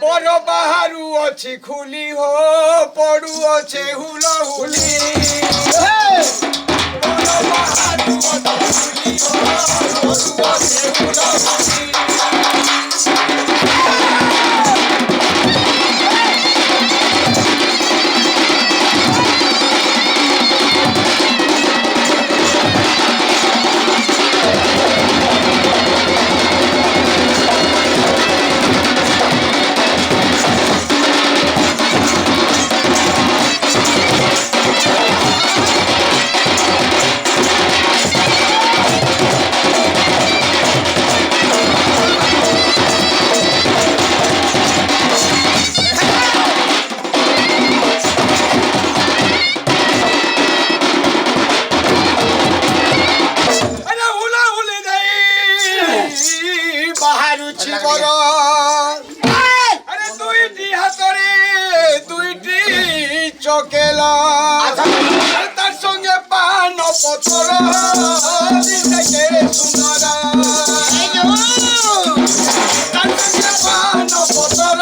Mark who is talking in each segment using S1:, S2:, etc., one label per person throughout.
S1: बर बाहरु अछि खुली हो पड़ू अच्छे हुला हुली बर बाहरु अछि खुली हो पड़ू अच्छे हुला हुली চকেলা তার সঙ্গে পান পতর দিশে সুন্দরা তার সঙ্গে পান পতর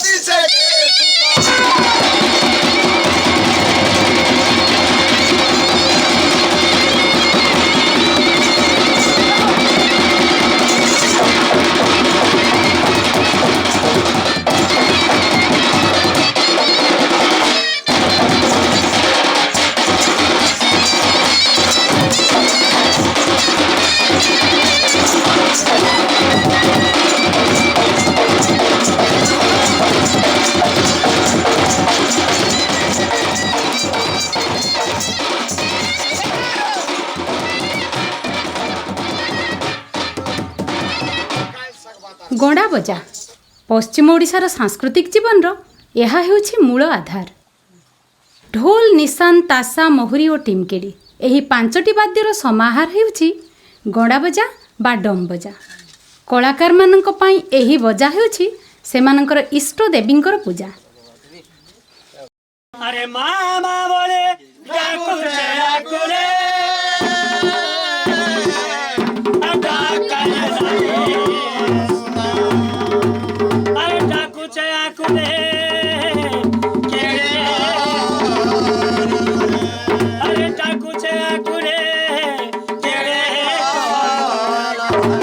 S1: দিশে
S2: गणा बजा पश्चिम ओडिशार सांस्कृतिक जीवन यह हेउछि मूल आधार। ढोल निशान तासा महुरी और टिमकेड़ी यही पांचटी वाद्यर समाहार हेउछि गणा बजा बा डम बजा। कलाकार मानक पई एही बजा हेउछि सेमानकर इष्ट देवींकर पूजा।
S3: अरे मामा बोले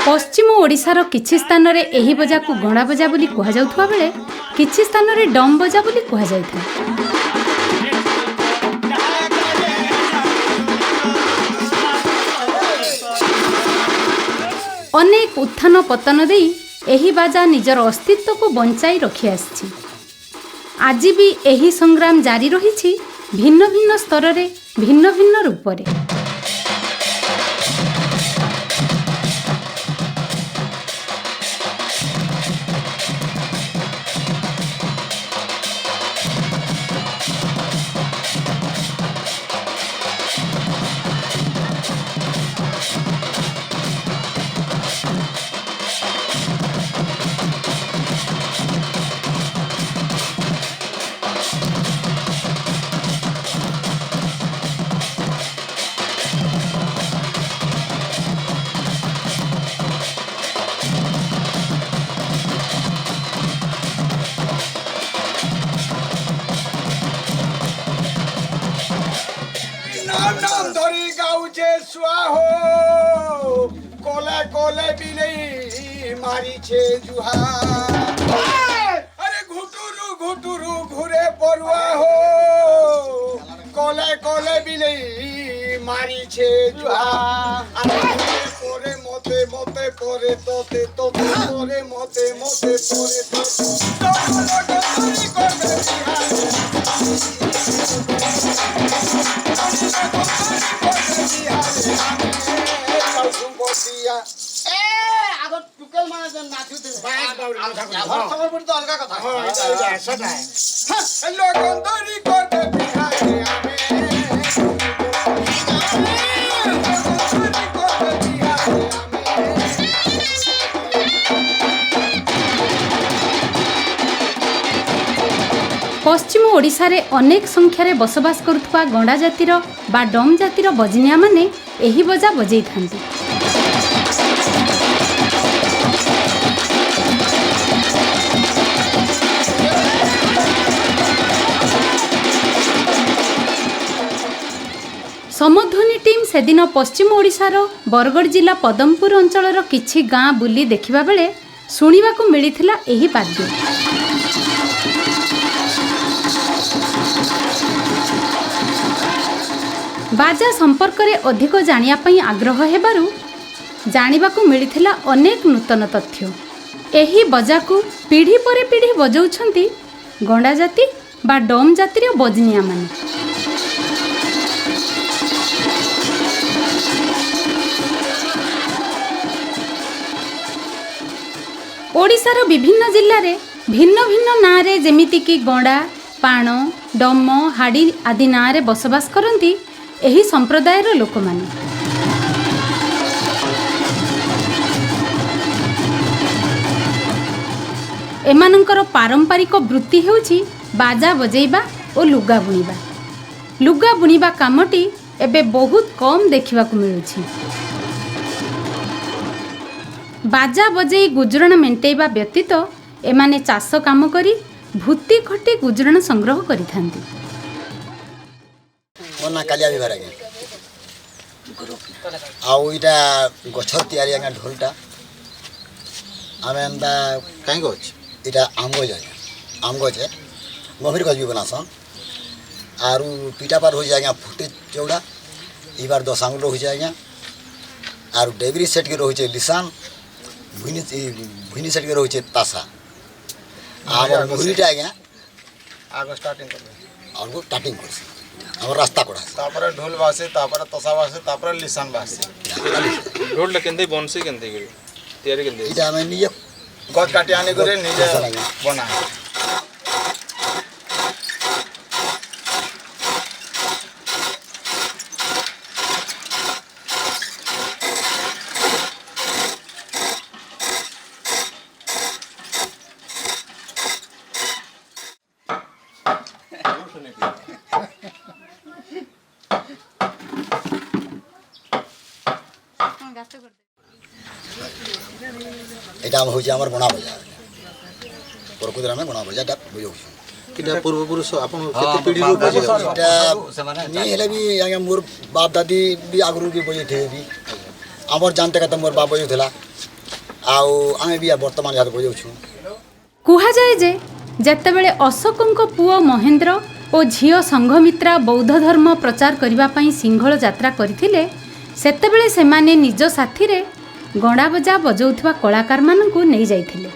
S2: पश्चिम ओडिशार किछि स्थान रे एही बजा को गणा बजा बोली कहा जाउथवा बेले किछि स्थान रे डम बजा बोली कहा जायथा। अनेक उत्थान पतन देई एही बाजा निजर अस्तित्व को बंचाई रखी आछि। आज भी एही संग्राम जारी रही भिन्न भिन्न स्तर रे भिन्न भिन्न रूप रे।
S1: नाम धरी गाउचे स्वाहो कोले कोले बिले मारी छे जुहा अरे घुटुरु घुटुरु घुरे परुआ हो कोले कोले बिले मारी छे जुहा अरे मोते मोते पोरे तोते तोते पोरे मोते मोते पोरे
S2: पश्चिम ओडिशा रे अनेक संख्यार बसवास करुवा गंडा जातिर बा डम जातिर बजनिया माने एही बजा बजै थांती। समध्वनि टीम सेदिन पश्चिम ओडिशार बरगड़ जिला पदमपुर अंचलर किछि गाँ बुली देखिबा बेले शुणिबाकु मिलिथिला एही वाद्य। बाजा संपर्क रे अधिक जानिया पई आग्रह हेबारु जानिबाकु मिलिथिला अनेक नूतन तथ्य। एही बजाकु पीढ़ी पर पीढ़ी बजाउछंती गंडा जाति बा डोम जातिर बजनिया माने। ओडिशार विभिन्न जिल्लार भिन्न भिन्न नारे जेमितिकी गंडा पाण डम हाड़ी आदि नारे बसवास करती एही संप्रदायर लोक माने। एमानंकर पारंपरिक वृत्ति हेउछि बाजा बजेइबा और लुगा बुणिबा। लुगा बुणिबा कामटी एबे बहुत कम देखिबाकु मिलुछि। बाजा बजेई गुजरण मेंटेइबा व्यतीत एमाने चाष काम करी भूति खटी गुजरण संग्रह करिथांती।
S4: ना कालिया बिभार आगे आउ इटा गछर तयारी आगे ढोलटा आमे एंदा काई गछ इटा आम गछ आम गछ गभीर गछ भी बनासन आरु पीटा पार हो जाए फुटे चौड़ा इबार 10 आंगुल हो जाए आरु डेबरी सेट के रही लिसान भुनी सेट के रही तासा आम मुहरीटा आज्ञा
S1: आगे स्टार्टिंग करबे
S4: आगो स्टार्टिंग करसी हमर रास्ता कोडा
S1: तापर ढोल बासे तापर तसा बासे तापर लिसान बासे
S5: ढोल केंदे बनसे केंदे गरी तयारी केंदे
S4: इटा मैं निजे
S1: गछ काटी आने करे निजे बना
S4: এটা হচ্ছে আমার গণা বজা প্রকৃতরে আমি গণা বজাটা বুঝাউছু
S6: এটা পূর্বপুরুষ আপন কেতে পিঢ়িରୁ বজে
S4: এটা নি হেলে বি আগে মোর বাপ দাদি বি আগরু বি বজে থে বি আমার জানতে কথা মোর বাপ বজেউথলা আউ আমি বি বর্তমান যাতে বজাউছু
S2: কুহা যায় যে যেତେବେଳେ ଅଶୋକଙ୍କ ପୁଅ ମହେନ୍ଦ୍ର ଓ ଝିଅ ସଂଘମିତ୍ରା ବୌଦ୍ଧ ଧର୍ମ ପ୍ରଚାର କରିବା ପାଇଁ ସିଂହଳ ଯାତ୍ରା କରିଥିଲେ ସେତେବେଳେ ସେମାନେ ନିଜ ସାଥିରେ ଗଣ୍ଡା ବଜା ବଜାଉଥିବା କଳାକାରମାନଙ୍କୁ ନେଇ ଯାଇଥିଲେ।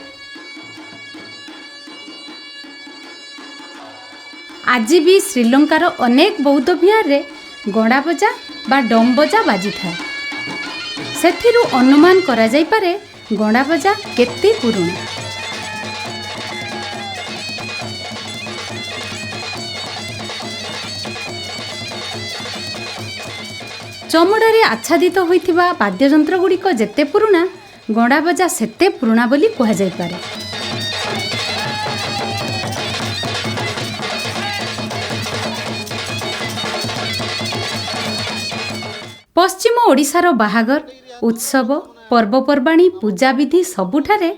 S2: ଆଜି ବି ଶ୍ରୀଲଙ୍କାର ଅନେକ ବୌଦ୍ଧ ବିହାରରେ ଗଣ୍ଡା ବଜା ବା ଡମ୍ ବଜା ବାଜିଥାଏ। ସେଥିରୁ ଅନୁମାନ କରାଯାଇପାରେ ଗଣ୍ଡା ବଜା କେତେ ପୁରୁଣା। ଚମଡ଼ାରେ ଆଚ୍ଛାଦିତ ହୋଇଥିବା ବାଦ୍ୟଯନ୍ତ୍ର ଗୁଡ଼ିକ ଯେତେ ପୁରୁଣା ଗଣ୍ଡା ବଜା ସେତେ ପୁରୁଣା ବୋଲି କୁହାଯାଇପାରେ। ପଶ୍ଚିମ ଓଡ଼ିଶାର ବାହାଘର ଉତ୍ସବ ପର୍ବପର୍ବାଣୀ ପୂଜାବିଧି ସବୁଠାରେ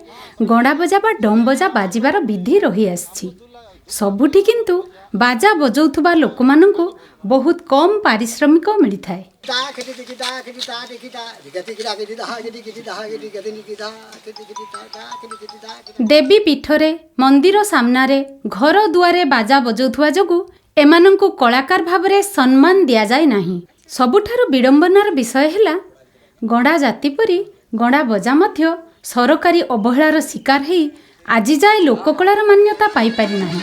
S2: ଗଣ୍ଡା ବଜା ବା ଡମ୍ ବଜା ବାଜିବାର ବିଧି ରହିଆସିଛି। ସବୁଠି କିନ୍ତୁ ବାଜା ବଜାଉଥିବା ଲୋକମାନଙ୍କୁ ବହୁତ କମ୍ ପାରିଶ୍ରମିକ ମିଳିଥାଏ। ଦେବୀ ପୀଠରେ ମନ୍ଦିର ସାମ୍ନାରେ ଘର ଦୁଆରେ ବାଜା ବଜାଉଥିବା ଯୋଗୁଁ ଏମାନଙ୍କୁ କଳାକାର ଭାବରେ ସମ୍ମାନ ଦିଆଯାଏ ନାହିଁ। ସବୁଠାରୁ ବିଡ଼ମ୍ବନାର ବିଷୟ ହେଲା ଗଣ୍ଡା ଜାତି ପରି ଗଣ୍ଡା ବଜା ମଧ୍ୟ ସରକାରୀ ଅବହେଳାର ଶିକାର ହେଇ ଆଜି ଯାଏ ଲୋକକଳାର ମାନ୍ୟତା ପାଇପାରି ନାହିଁ।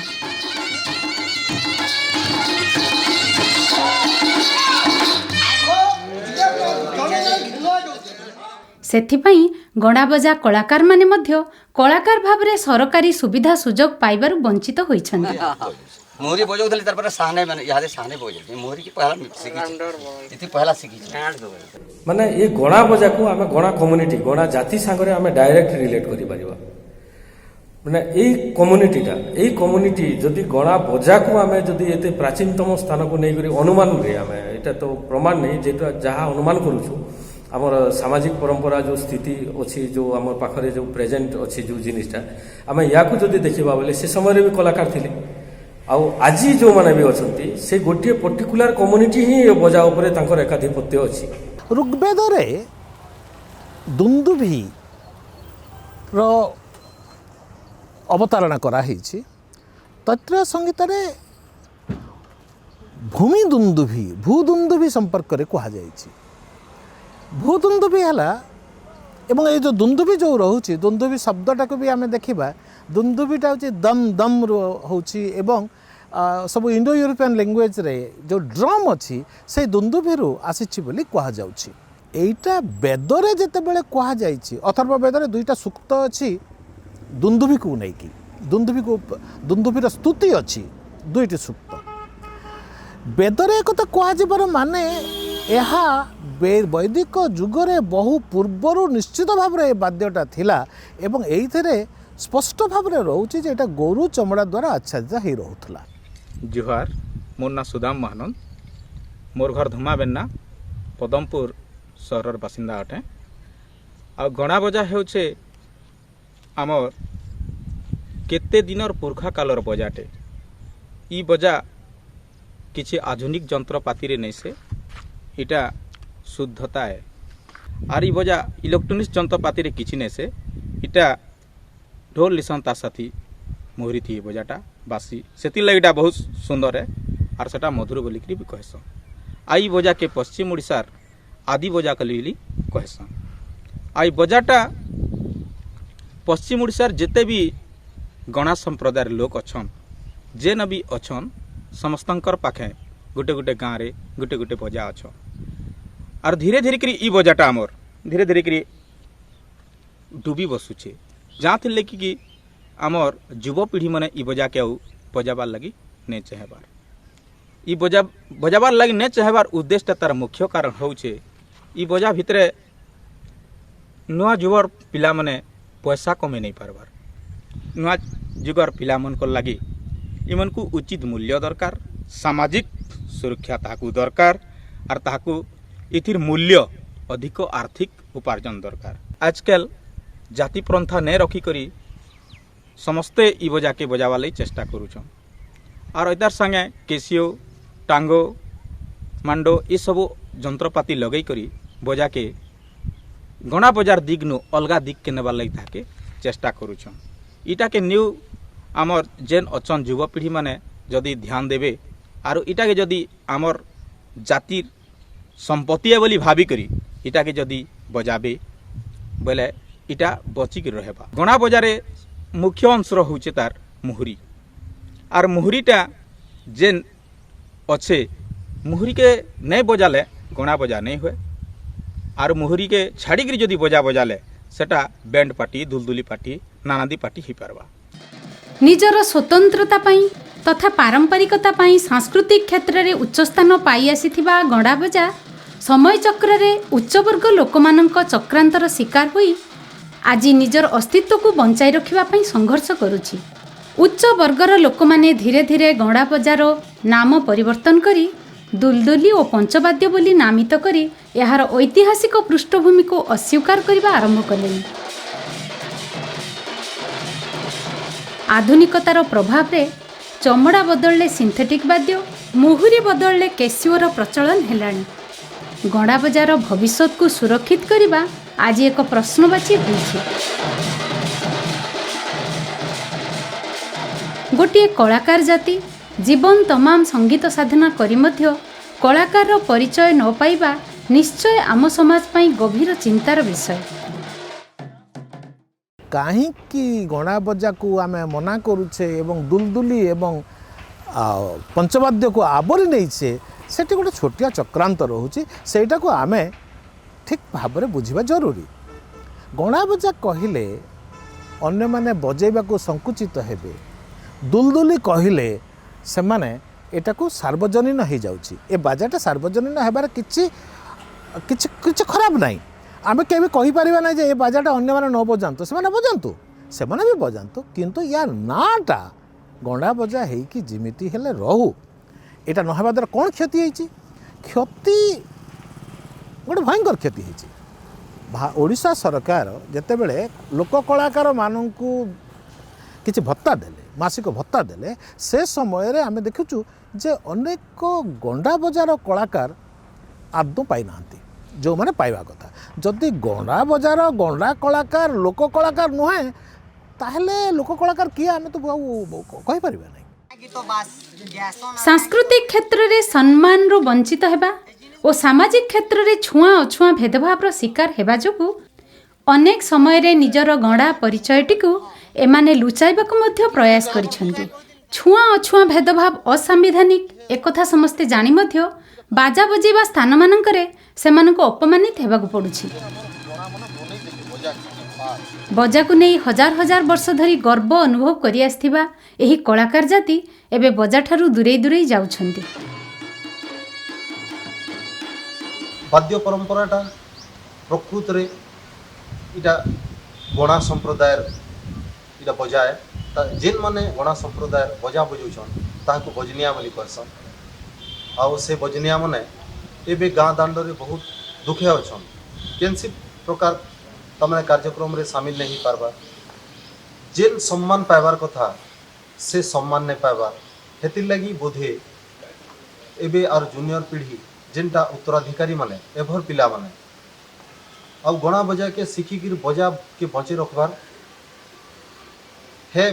S2: ସେଥିପାଇଁ ଗଣ୍ଡା ବଜା କଳାକାରମାନେ ମଧ୍ୟ କଳାକାର ଭାବରେ ସରକାରୀ ସୁବିଧା ସୁଯୋଗ ପାଇବାରୁ ବଞ୍ଚିତ ହୋଇଛନ୍ତି।
S7: मोहरी बजाउथले तार पर साने माने यादे साने बजे मोहरी की पहला सिखी इति पहला सिखी
S8: माने ये गणा बजा को आमे गणा कम्युनिटी गणा जाति संगरे आमे डायरेक्ट रिलेट करि परिबा। माने ए कम्युनिटी जदि गणा बजा को आमे जदि एते प्राचीनतम स्थान को नै करी अनुमान रे आमे एटा तो प्रमाण नै जेटा जहा अनुमान करूछु आमर सामाजिक परंपरा जो स्थिति अच्छी जो आम पाखरे जो प्रेजेंट अच्छी जो जिनिसटा आम या जदि देखा बोले से समय भी कलाकार थिले ଆଉ ଆଜି ଯେଉଁମାନେ ବି ଅଛନ୍ତି ସେ ଗୋଟିଏ ପର୍ଟିକୁଲାର କମ୍ୟୁନିଟି ହିଁ ଏ ବଜା ଉପରେ ତାଙ୍କର ଏକାଧିପତ୍ୟ ଅଛି।
S9: ଋଗ୍ବେଦରେ ଦୁନ୍ଦୁଭିର ଅବତାରଣା କରାହେଇଛି। ତୈତ୍ରୟ ସଂହିତାରେ ଭୂମି ଦୁନ୍ଦୁଭି ଭୂଦୁନ୍ଦୁଭି ସମ୍ପର୍କରେ କୁହାଯାଇଛି। ଭୂଦୁନ୍ଦୁଭି ହେଲା ଏବଂ ଏଇ ଯେଉଁ ଦୁନ୍ଦୁଭି ଯେଉଁ ରହୁଛି ଦୁନ୍ଦୁଭି ଶବ୍ଦଟାକୁ ବି ଆମେ ଦେଖିବା ଦୁନ୍ଦୁଭିଟା ହେଉଛି ଦମ୍ ଦମ୍ରୁ ହେଉଛି ଏବଂ ସବୁ ଇଣ୍ଡୋ ୟୁରୋପିଆନ୍ ଲାଙ୍ଗୁଏଜ୍ରେ ଯେଉଁ ଡ୍ରମ୍ ଅଛି ସେଇ ଦୁନ୍ଦୁଭିରୁ ଆସିଛି ବୋଲି କୁହାଯାଉଛି। ଏଇଟା ବେଦରେ ଯେତେବେଳେ କୁହାଯାଇଛି ଅଥର୍ବ ବେଦରେ 2ଟା ସୂକ୍ତ ଅଛି ଦୁନ୍ଦୁଭିକୁ ନେଇକି ଦୁନ୍ଦୁଭିର ସ୍ତୁତି ଅଛି 2ଟି ସୂକ୍ତ। ବେଦରେ ଏକଥା କୁହାଯିବାର ମାନେ ଏହା ବୈଦିକ ଯୁଗରେ ବହୁ ପୂର୍ବରୁ ନିଶ୍ଚିତ ଭାବରେ ଏ ବାଦ୍ୟଟା ଥିଲା ଏବଂ ଏଇଥିରେ ସ୍ପଷ୍ଟ ଭାବରେ ରହୁଛି ଯେ ଏଇଟା ଗୋରୁ ଚମଡ଼ା ଦ୍ୱାରା ଆଚ୍ଛାଦିତ ହେଇ ରହୁଥିଲା।
S5: जुहार मोर ना सुदाम महानंद मोर घर धुमा बेन्ना पदमपुर सहरर बासिंदा अटे। आ गणा बजा हेउछे आमर केते दिनर पुरखा कालर बजाटे। ई बजा किछि आधुनिक जंत्रपाति रे नैसे इटा शुद्धता है। आर ई बजा इलेक्ट्रॉनिक्स जंत्रपाति रे किछि नैसे इटा ढोल लिसन ता साथी मोहरी थी बजाटा बासी से लगे बहुत सुंदर है और सेटा मधुर बोलिकी भी कहसन। आई बजा के पश्चिम ओडिशार आदि बजा कली कहसन। आई बजाटा पश्चिम ओडिशार जिते भी गणा संप्रदायर लोक अच्छन जेन भी अच्छन समस्तंकर पाखे गोटे गोटे गाँव रे गोटे गोटे बजा अच्छन। और धीरे धीरे करी ई बजाटा आमर धीरे धीरे करी डूबी बसुचे जहाँ थे कि आमर युवपीढ़ी मैंने इ बजा के बजाबार लगी नहीं चाहबार इ बजाबार लगी नहीं चाहबार उद्देश्य तार मुख्य कारण होचे इ बजा भितरे नुआ युवर पिला माने पैसा कमे नहीं पारबार। नुआ जुगर पिला मन को लगी इमन को उचित मूल्य दरकार सामाजिक सुरक्षा ताकू दरकार और ताकू इथिर मूल्य अधिक आर्थिक उपार्जन दरकार। आजकल जाति प्रथा नहीं रखी करी समस्ते इ बजा के बजावा लई चेष्टा करूछन और इतार संगे केसियो टांगो मांडो ये सब जंत्रपाति लगई करी बजा के गणा बजार दिग नु अलगा दिग के नेबार लई ताके चेष्टा करूछन। इटा के न्यू आमर जेन अचन युवपीढ़ी माने जदि ध्यान देबे और इटा के जदि आमर जातिर संपत्ति बोली भाभी करी इटा के जदि बजाबे बोले इटा बचिक रहेबा। गणा बजारे मुख्य अंश होचे तार मुहुरी और मुहुरीटा जेन अच्छे मुहुरी के नहीं बजाले गणा बजा नहीं हुए और मुहुरी के छाड़ी कर जदि बजा बजाले सेटा band party Dulduli party नानादी party ही पारबा।
S2: निजर स्वतंत्रता पाई तथा पारंपरिकता पाई सांस्कृतिक क्षेत्र में उच्च स्थान पाई आसीथिबा गणा बजा समय चक्र रे उच्चवर्ग लोकमानंक चक्रांतर शिकार होई आज निजर अस्तित्व को बंचाई रखिबा पई संघर्ष करुछि। उच्च वर्गर लोक माने धीरे धीरे गणा बजार नाम परिवर्तन करी दुलदुली और पंचवाद्य बोली नामित करी यार ऐतिहासिक पृष्ठभूमि को अस्वीकार करने आरंभ कले। आधुनिकतार प्रभाव रे चमड़ा बदलले सिंथेटिक वाद्य मुहुरी बदलले केसिओर प्रचलन हेलाणी। गणा बजार भविष्य को सुरक्षित करने आज एक प्रश्नवाची होइछि। गोटे कलाकार जाति जीवन तमाम संगीत साधना करी मध्य कलाकार परिचय न पाइबा निश्चय आम समाज पाई गभीर चिंतार विषय।
S9: कहीं गणा बजा को आम मना करुचे एवं दुलदुली एवं पंचवाद्य को आवरी नहीं से गोटे छोटिया चक्रांत रोचे सेटा को आम ठीक भाव में बुझा जरूरी। गणा बजा कहले अन्य माने बजेबा को संकुचित हेबे दुलदुली कहले से माने एटा को सार्वजनीन हो जाउची। ए बाजाटा सार्वजनीन हेबार किछि किछि किछि खराब नहीं। आम केबे कहि परिबा नै जे ए बाजाटा अन्य माने न बजांतु से माने बजांतु से माने भी बजांतु किंतु यार नाटा गणा बजा हेकी जिमिति हेले रहू। एटा न हेबा द्वारा कोन क्षति हेछि क्षति गोटे भयंकर क्षति होती। ओडिशा सरकार जिते बड़े लोक कलाकार मानू किसी भत्ता देले मासिक भत्ता देले से समय आम देखुचु जे अनेक गंडा बजार कलाकार आदौ पाई नांती जो माने पाइबा कथा जदि गंडा बजार गंडा कलाकार लोक कलाकार नुहे ताहले लोक कलाकार किए आम तो कहि परिबा नहीं।
S2: सांस्कृतिक क्षेत्र में सम्मान रो वंचित हेबा और सामाजिक क्षेत्र में छुआ अछुआ भेदभाव शिकार हेबा जोगु अनेक समय रे निजर गणा परिचयटी को एमाने लुचाइबाकु मध्य प्रयास करिसेंती। छुआ अछुआ भेदभाव असंवैधानिक एकथा समस्ते जानी मध्य बाजा बजेबा स्थान मानकरे सेमानकु अपमानित हेबाकु पडुछि। बजाकु नहीं हजार हजार वर्ष धरी गर्व अनुभव करि आस्थिबा एही कलाकार जाति एबे बजा ठारू दूरे दूरे जाउछंती।
S6: वाद्य परंपराटा प्रकृत रे इटा गणा संप्रदाय इटा बजाए जेन माने गणा संप्रदाय बजा बजाउछन ताहाको बजनिया बोली कहसन आउ से बजनिया माने एबे गाँ दांड रे बहुत दुखे अछन केनसी प्रकार तमने कार्यक्रम रे शामिल नहीं पारबा जेन सम्मान पाइबार कथा से सम्मान नहीं पाइबा हेतिर लगी बोधे एबे आर जूनियर पीढ़ी जेनटा उत्तराधिकारी माने एभर पिला माने अब गणा बजा के शिखिकी बजा के बचे रखबार हे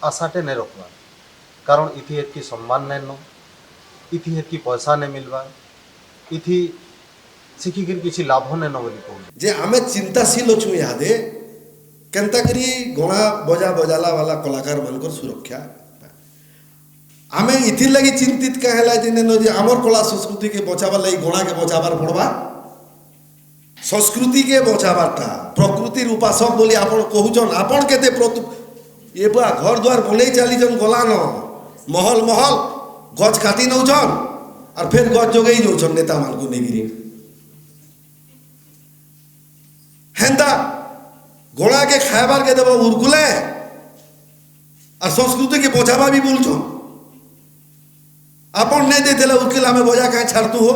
S6: आशाटे नहीं रखबार कारण इथि हेतकी सम्मान नहीं न इथि हेतकी पैसा नहीं मिलवा इथि शिखिकी किसी लाभ नहीं न बोली कहू
S10: जे आमे चिंताशील अछु यादे केनता करी गणा बजा बजाला वाला कलाकार मानकर सुरक्षा आमे इथिर लगी चिंतित कहला दिन न जे हमर कला संस्कृति के बचावा लई गणा के बचाबार पड़बा संस्कृति के बचाबारटा प्रकृतिर उपासक बोली आपण कहूचन आपण केते ये बा घर द्वार बनै चली जन गला न महल महल गछ काटी नौछन और फिर गछ जोगई जोछन नेता मान को नेगिरी हेंदा गोड़ा के खायबार के देबा उर्कुले और संस्कृति के बचाबा भी बोलछो आपण नहीं देतेला उर्किला में बजा काहे छाड़तु हो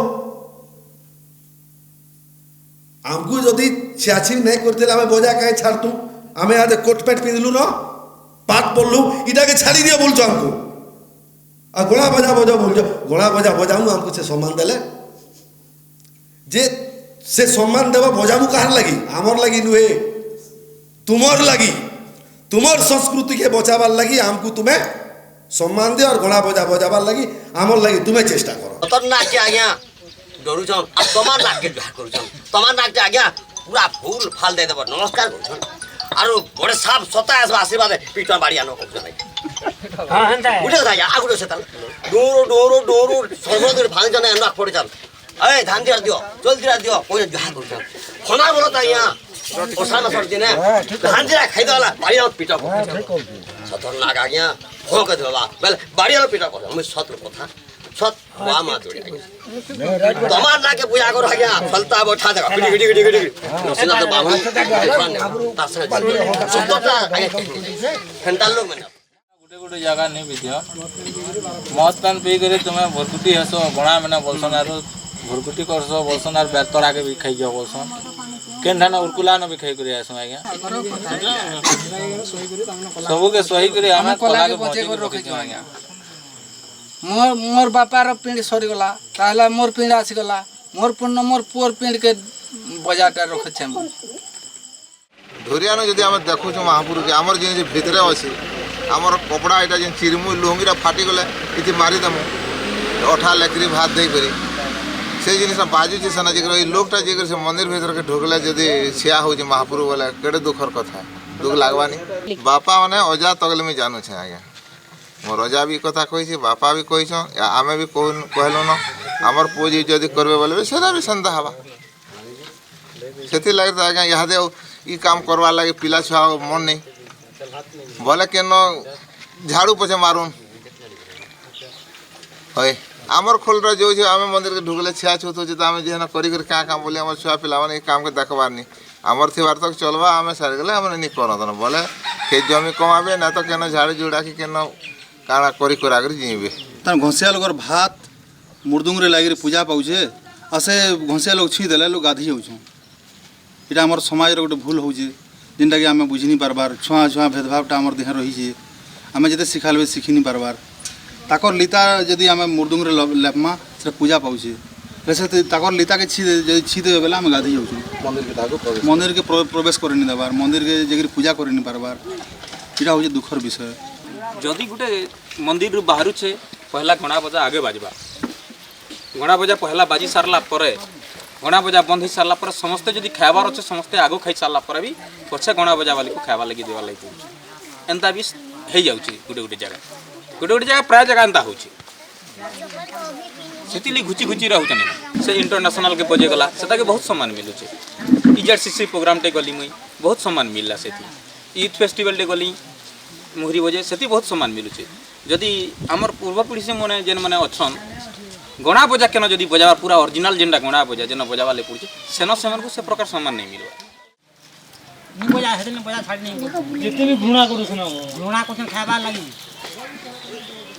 S10: हमको जदि छाछी नहीं करतेला में बजा काहे छाड़तु हमें आदे कोट पैंट पिंदलु न पाट पड़लू इटा के छाड़ी दिया बोलछो हमको आ गोला बजा बजा बोलछो गोला बजा बजाऊ हमको से सम्मान देले जे से सम्मान देवा बजामु कहार लगी हमर लगी नुहे तुमर लगी तुमर संस्कृति के बचाबार लगी हमको तुम्हें सम्मान दे और गोला बजा बजाबार लगी हमर लगी तुम्हें चेष्टा करो
S7: तोर नाक के आज्ञा डरू छन आ तमार नाक के बिहा करू छन तमार नाक के आज्ञा पूरा फूल फाल दे देब नमस्कार करू छन आरो बड़े साफ सतास आशीर्वाद पीठमा बाड़ी आनो करू छन हां हंदा उठे जा आगुडो से तल डोरो डोरो डोरो सर्वदर भांग जने नाक पड़ छन ए धान दियो जल्दी दियो कोई बिहा करू छन खना बोलो त यहाँ ओसाना सर दिने धान दिरा खाइ दला बाड़ी आउट पीठा सतर नाक आज्ञा हो के देबा बेले बाड़ी आउट पीठा कर हम सत्र कथा सत वामा जोड़ी तमार ना के पूजा करो आज्ञा फलता बैठा दे गिडी गिडी गिडी नसीना तो बाबू तासे सतता घंटा लोग में
S5: गोटे गोटे जगह नहीं बिदियो मत पान पी करे तुम्हें भरकुटी हसो गणा मना बोलसन आरो भरकुटी करसो बोलसन आर बेतरा के भी खाइ जाओ बोलसन केन धान उरकुला न भी खाइ करे आसो आज्ञा सबो के सही करे हम कला के बचे कर रखे छ आज्ञा
S11: मोर बापार पिंड सरी गला ताहला मोर पिंड आसी गला मोर पुण्य मोर पुअर पिंड के बजाटा रखे छ
S12: धोरियानो जदि हम देखु छ महापुर के हमर जे भितरे अछि हमर कपड़ा एटा जे चिरमु लुंगीरा फाटी गले इति मारी दमु अठा लेकरी भात दे करी से जिनिस बाजू छ सना जे लोकटा जे से मंदिर भीतर के ढोकले जदि छिया हो जे महापुर वाला केडे दुखर कथा दुख लागवानी बापा माने अजा तगले में जानू छ आज्ञा मोर अजा भी कथा कही बापा भी कही आमे भी कहलु न आमर पुओ जी जदि करबे बोले सेना भी संदा हवा सेति लागे त आज्ञा इहादे ई काम करवा लागे पिला छुआ मन नहीं बोले केन झाड़ू पछे मारुन होय आमर खोलरा जो जे आमे मंदिर के ढुकले छिया छुत जे आमे जे ना करी कर का काम बोले हमर छुआ पिला माने ई काम के देखबार नहीं आमर थिबार तक चलबा आमे सार गेले हमने नहीं करन बोले के जमी कमाबे ना तो केन झाड़ू जुड़ा के केन काଣା करी करा कर जीवे
S6: तन घोसिया लोगर भात मुर्दुंग रे लागिर पूजा पाउछे असे घोसिया लोग छी देले लोग गाधी होछ इटा हमर समाज रे गोटे भूल होउछे जिनटा कि आमे बुझनी बार बार छुआ छुआ भेदभावटा हमर देह रही छे
S13: आमे जते सिखालबे शिखि नहीं पारबार ताकर लिता जदि आमे मुर्दुंगरे लेपमा से पूजा पाउछे वैसे ताकर लिता के छी देबे बेला आमे गाधी जाउछु मंदिर के प्रवेश करे नहीं देबार मंदिर के जगह पूजा करे नहीं पारबार इटा हो दुखर विषय
S5: जदि गोटे मंदिर रु बाहर छे पहला गणा बजा आगे बाजबा गणा बजा पहला बाजी सारला परे गणा बजा बंद हो सारा पर समस्ते जदि खाइबार अच्छे समस्ते आगो खाई सारा पर भी पछे गणा बजा वाली को खाइबा लगी देवा लगी एंता भी हो जाउची गोटे जगह प्राय जगह एंता होची सेतिली घुची घुची रहउचनी से इंटरनेशनल के बजे गला सेटा के बहुत सम्मान मिलुचे इजेडसीसी प्रोग्राम टे गली मुई बहुत सम्मान मिलला सेति यूथ फेस्टिवल टे गली मुहरी बजे सेति बहुत सम्मान मिलुचे जदि हमर पूर्व पीढ़ी से मने जेन मने अछन गणा बजा केन जदि बजावा पूरा ओरिजिनल जेनटा गणा बजा जेन बजावा ले पड़ुचे सेन सेमन को से प्रकार सम्मान नहीं मिलवा
S3: नहीं बजा हेदे नहीं बजा छाड़ नहीं जितने भी घृणा करू सुना घृणा को खाइबा लगी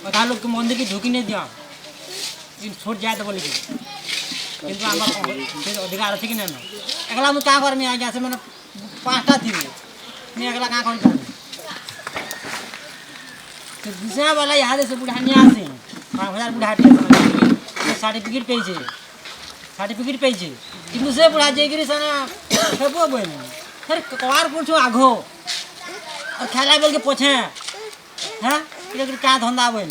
S3: बता लोग के मंदिर की झुकी नहीं दिया इन छोड़ जाए तो बोले किंतु हमारा अधिकार अच्छे कि नहीं एकला मैं क्या करनी आ गया से मैंने 5टा थी मैं एकला क्या कर तो दूसरा वाला यहाँ से बुढ़ा नहीं आसे 5000 बुढ़ा सर्टिफिकेट पे किंतु से बुढ़ा जाइए सना खेबो बोल फिर कवार पूछो आगो और खेला बेल के पछे हैं क्या धंधा बोल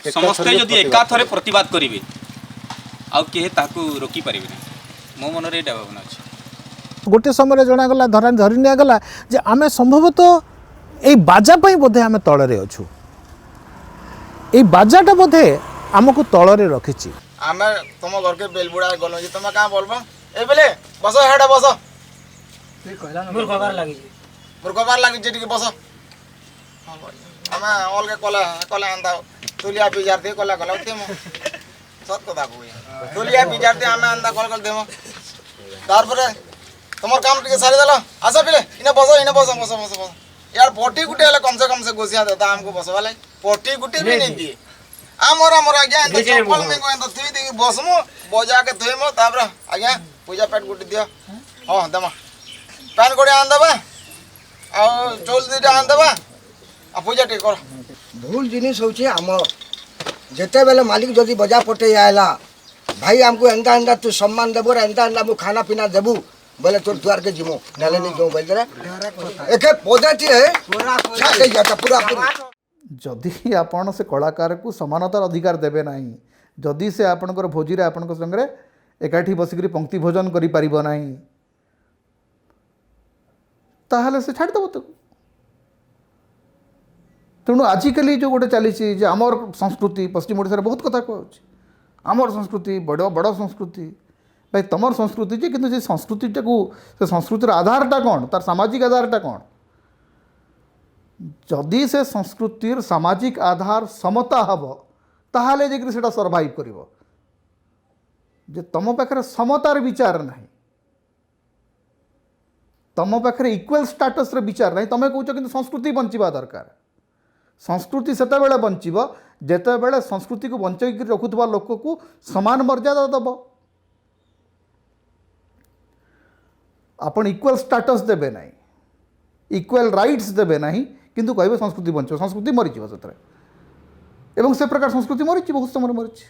S5: समस्ते जदि एका थरे प्रतिवाद करिवे आ केहे ताकू रोकी परिबे मो मन रे भावना अछि
S9: गोटे समय जनागला धरी निगला जे आमे संभवतः ये बाजा बोधे आम तलरे अच्छु ये बाजाटा बोधे आमको तलरे रखी
S1: आमे तुम घर के बेलबुड़ा गलो जी तुम क्या बोलबो ए बेले बस हेडा बस
S3: मोर खबर
S1: लागी जे टिके बस आमे अलगे कला आंदा तुलिया बिजार दे कला देमो सत कथा कोई तुलिया बिजार दे आमे आंदा कल देमो तार परे तुमर काम टिके सारी देला आसा बेले इने बस यार पोटी गुटे ले कम से गोसिया देता हमको बसवा ले पोटी गुटे भी नहीं दिए आमर आज्ञा एंत चप्पल में को एंत थुई दे बसमु बजा के थुईमु तापर आज्ञा पूजा पेट गुटी दियो हां दमा पैन कोड़े आन देबा आ चोल दीटा आन देबा आ पूजा टे कर
S14: भूल जिनिस होचे हमर जेते बेले मालिक जदी बजा पटे आयला भाई हमको एंदा तू सम्मान देबो एंदा मु खाना पीना देबू बोले तोर द्वार के जिमो नाले नहीं जो बोल रे एके पदाटी है पूरा के जाता पूरा
S9: जदि आपण से कलाकार को समानतार अधिकार देवे नहीं जदि से आपणकर भोजी आपण संगे एकाठी बसिक पंक्ति भोजन करि परिबो नहीं ताहले से छाड़ देबो तो तेणु आजिकल जो गोटे चली आमर संस्कृति पश्चिम ओडिशा बहुत कथा कहूँ आमर संस्कृति बड़ बड़ संस्कृति भाई तुम संस्कृति जे किंतु संस्कृतिटा को से संस्कृतिर आधारटा कौन तार सामाजिक आधारटा कौन जदि से संस्कृतिर सामाजिक आधार समता हम ताहले जे सेटा सर्वाइव करिवो जे तुम पाखरे समतार विचार नहीं तुम पाखरे इक्वल स्टाटस रे विचार नहीं तुम कहूच कि संस्कृति बंचिबा दरकार संस्कृति सेतेबेले बंचिबो जेतेबेले संस्कृति को बंचैक रखुथबा लोक को समान मर्यादा दब आपण इक्वल स्टाटस देबे नहीं इक्वल राइट्स देबे नहीं किंतु कहबे संस्कृति बंचो संस्कृति मरीजिबो सेतरे एवं से प्रकार संस्कृति मरीछि बहुत समय मरीछि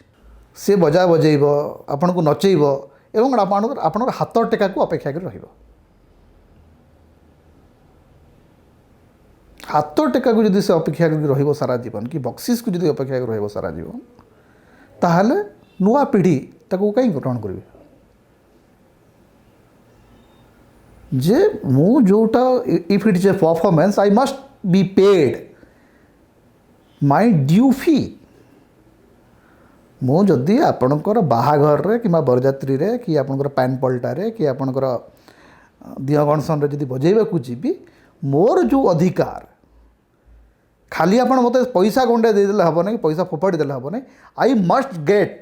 S9: से बजा बजेइबो आपण को नचेइबो एवं आपण हाथ टेका को अपेक्षा कर रहिबो हाथ टेका को जदि से अपेक्षा कर रहिबो सारा जीवन कि बक्सीस को जदि अपेक्षा कर रहिबो सारा जीवन ताहले नुआ पीढ़ी ताको कहीं ग्रहण करिवे जे मु जोटा if it is a performance I must be paid my due fee मु जदि आपणकर बाहाघर रे कि बरजात्री रे कि आपणकर पैन पल्टा रे कि आपणकर दिहगणसन रे जदि बजेबा को जीबी मोर जो अधिकार खाली आपण मते पैसा गंडे दे देले हबो नहीं पैसा फोपाड़ी देले हबो नहीं I must get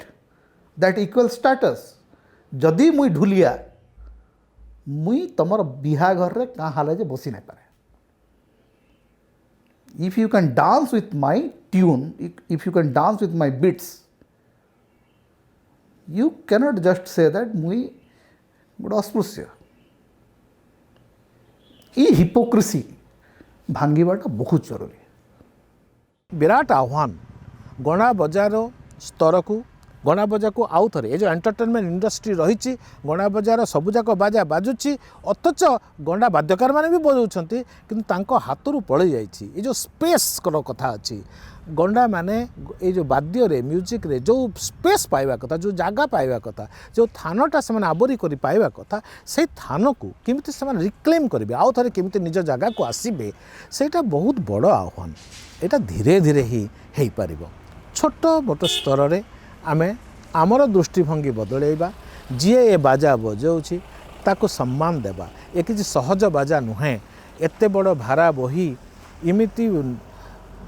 S9: that equal status जदि मुई ढुलिया मुई तमर बिहाघर रे कहाँ हाले जे बसी नहीं पारे if you can dance with my tune if you can dance with my beats you cannot just say that मुई गोटे अस्पृश्य ये हिपोक्रेसी भांगीबाटा बहुत जरूरी। विराट आह्वान गणा बजार स्तर को गणा बजा को आउ थे ये जो एंटरटेनमेंट इंडस्ट्री रही गणा बजार सबुजाक बाजा बाजुची अथच गणा वाद्यकार मैंने भी बजाऊँ कि हाथ रू पड़ जाइए जो स्पेस कथा अच्छी गंडा माने ये जो वाद्य रे म्यूजिक रे जो स्पेस पाइबा कथा जो जगह पाइबा कथा जो थानटा से आवरी कर पाइबा कथा से थान को केमिति से रिक्लेम करेंगे आउ थे केमिति निज जगह को आसबे सेटा बहुत बड़ आह्वान यहाँ धीरे धीरे ही हो पार छोट मोट स्तर में आमे आमर दृष्टिभंगी बदलैबा जी ए बाजा बजाऊँगी ताको सम्मान देबा ये किसी सहज बाजा नुहे एते बड़ भारा बही इमिति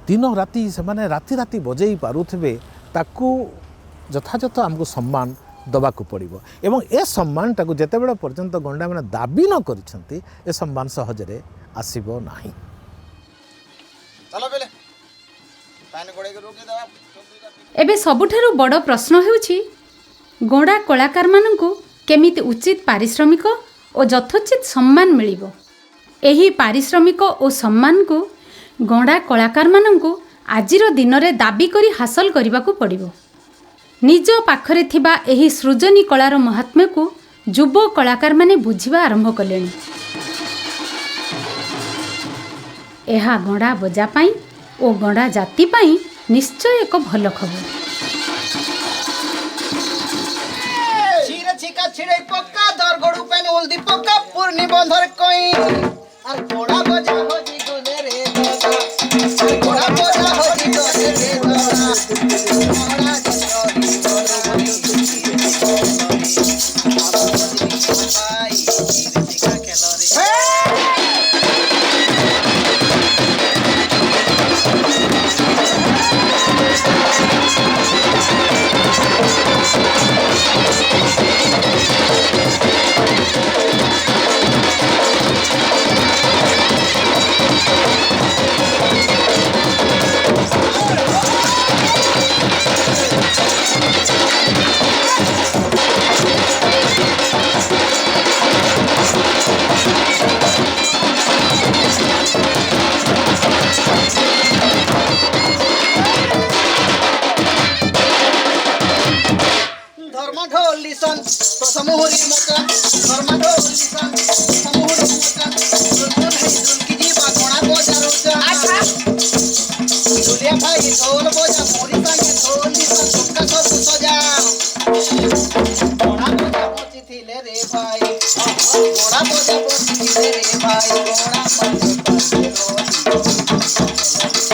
S9: दिन राति से माने राति राति बजै पारुथिबे ताकू यथायथ आमको सम्मान दबाकू पड़िबो एवं ए सम्मान टाकू जेते बेला पर्यंत गंडा माने दाबी न करिसंती ए सम्मान सहजरे आसीबो नाही।
S1: चलो बेले पानी गोड़े के रोके दवा
S2: एबे सबुठारु बड़ प्रश्न हेउछि गणा कलाकार मानकू केमिति उचित पारिश्रमिक और यथोचित सम्मान मिलिबो। एही पारिश्रमिक और सम्मान को गणा कलाकार मानकू आजिर दिन में दाबी करी हासिल करने को पड़िबो। निज पाखरे थिबा एही सृजनी कलार महात्म्य को युव कलाकार माने बुझिबा आरंभ कलेनी। एहा गणा बजा पाई और गणा जाति पाई निश्चय एक भल खबर।
S1: छिरे छिका छिड़े पक्का दर गड़ू पेन उल्दी पक्का पूर्णी बंधर कोई और घोड़ा बजा हो जी गोले रे घोड़ा बजा हो जी गोले रे घोड़ा समूहरी मका धर्म ढोलिसन समूहरी मका दुल्हन है दुल्की जी बागोड़ा बोजा रोजा अच्छा दुलिया भाई ढोल बोजा मोरी संगे ढोलिसन तुमका सब सजा घोड़ा बोजा पची थिले रे भाई घोड़ा बोजा पची थिले रे भाई घोड़ा पची थिले रे भाई